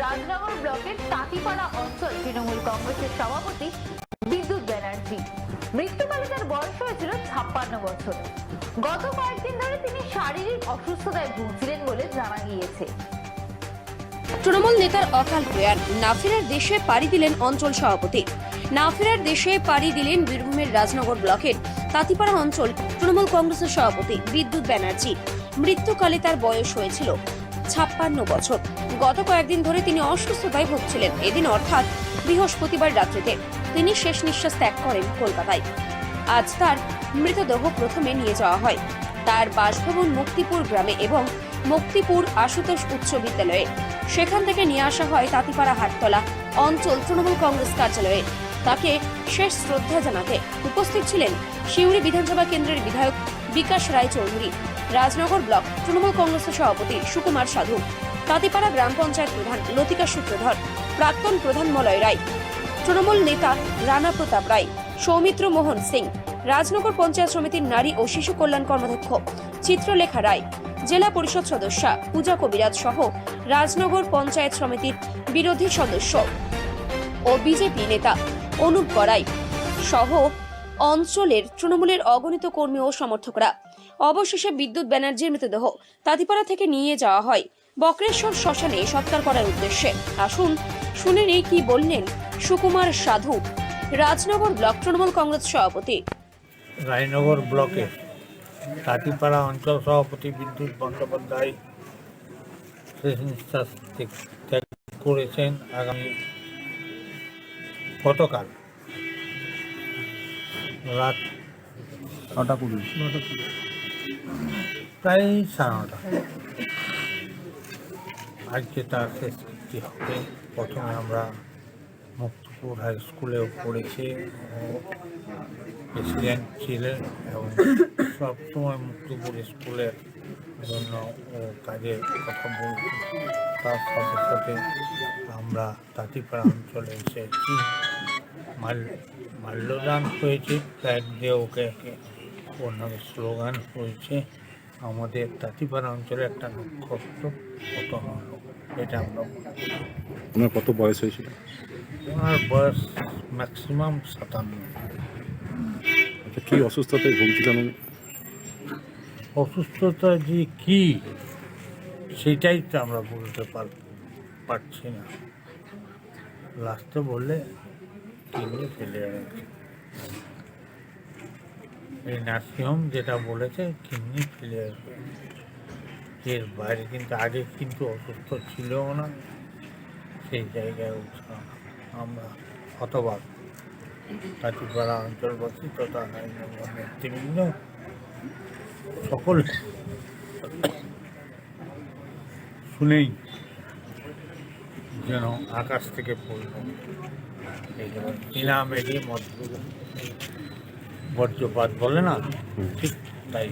রাজনগর ব্লকের তাঁতিপাড়া অঞ্চল তৃণমূল কংগ্রেসের সভাপতি বিদ্যুৎ ব্যানার্জি। মৃত্যুকালে তার বয়স হয়েছিল 56 বছর। গত কয়েকদিন ধরে তিনি শারীরিক অসুস্থতায় ভুগছিলেন বলে জানা গিয়েছে। তৃণমূল নেতার অকাল প্রয়াণ। না ফেরার দেশে পাড়ি দিলেন অঞ্চল সভাপতি। না ফেরার দেশে পাড়ি দিলেন বীরভূমের রাজনগর ব্লকের তাঁতিপাড়া অঞ্চল তৃণমূল কংগ্রেসের সভাপতি বিদ্যুৎ ব্যানার্জি। মৃত্যুকালে তার বয়স হয়েছিল 56 বছর। গত কয়েকদিন ধরে তিনি অসুস্থতায় ভুগছিলেন। এদিন অর্থাৎ বৃহস্পতিবার রাত্রিতে তিনি শেষ নিঃশ্বাস ত্যাগ করেন কলকাতায়। আজ তার মৃতদেহ প্রথমে নিয়ে যাওয়া হয় তার বাসভবন মুক্তিপুর গ্রামে এবং মুক্তিপুর আশুতোষ উচ্চ বিদ্যালয়ে। সেখান থেকে নিয়ে আসা হয় তাঁতিপাড়া হাটতলা অঞ্চল তৃণমূল কংগ্রেস কার্যালয়ে। তাকে শেষ শ্রদ্ধা জানাতে উপস্থিত ছিলেন সিউড়ি বিধানসভা কেন্দ্রের বিধায়ক বিকাশ রায় চৌধুরী, রাজনগর ব্লক তৃণমূল কংগ্রেসের সভাপতি সুকুমার সাধু, তাঁতিপাড়া গ্রাম পঞ্চায়েত প্রধান লতিকা সূত্রধর, প্রাক্তন প্রধান মলয় রায়, তৃণমূল নেতা রানা প্রতাপ রায়, সৌমিত্র মোহন সিং, রাজনগর পঞ্চায়েত সমিতির নারী ও শিশু কল্যাণ কর্মাধ্যক্ষ চিত্রলেখা রায়, জেলা পরিষদ সদস্যা পূজা কবিরাজ সহ রাজনগর পঞ্চায়েত সমিতির বিরোধী সদস্য ও বিজেপি নেতা অনুপ গড়াই সহ অঞ্চলের তৃণমূলের অগণিত কর্মী ও সমর্থকরা। অবশেষে বিদ্যুৎ ব্যানার্জির মৃতদেহ তাঁতিপাড়া থেকে নিয়ে যাওয়া হয় বক্রেশ্বর শ্মশানে সৎকার করার উদ্দেশ্যে। আসুন শুনে নেই কি বললেন সুকুমার সাধু, রাজনগর ব্লক তৃণমূল কংগ্রেস সভাপতি। রায়নগর ব্লকের তাঁতিপাড়া অঞ্চল সভাপতি বিদ্যুৎ বন্দ্যোপাধ্যায় শেষ নিঃশ্বাস ত্যাগ করেছেন আগামী গতকাল রাত 9:20 প্রায় 9:30। আজকে তার শেষ কৃতি হবে। প্রথমে আমরা মুক্তিপুর হাই স্কুলেও পড়েছি, ও প্রেসিডেন্ট ছিলেন এবং সবসময় মুক্তিপুর স্কুলের জন্য ও কাজের কথা বলছি। তার সাথে সাথে আমরা তাঁতিপাড়া অঞ্চলে এসেছি, মাল্যদান হয়েছে, ফ্ল্যাগ দিয়ে ওকে ওর নামে স্লোগান হয়েছে। আমাদের তাঁতিপাড়া অঞ্চলে একটা নক্ষত্র পতন হলো, এটা আমরা মনে করি। ওনার কত বয়স হয়েছিল? ওনার বয়স ম্যাক্সিমাম 57। আচ্ছা, কি অসুস্থতায় ভুগছিলেন? অসুস্থতা যে কি সেটাই তো আমরা বলতে পারছি না। লাস্টে বললে কিডনি ফেলিয়ার আছে। এই নার্সিংহোম যেটা বলেছে কিডনি ফেলিয়ার, এর বাইরে কিন্তু আগে কিন্তু অসুস্থ ছিল না, সেই জায়গায় উঠলাম আমরা হতবাক। তাঁতিপাড়া অঞ্চলবাসী তথা নেতৃবৃন্দ সকল শুনেই যেন আকাশ থেকে পড়ল। এই যেমন কিনা মেঘে বজ্রপাত বলে না, ঠিক তাই।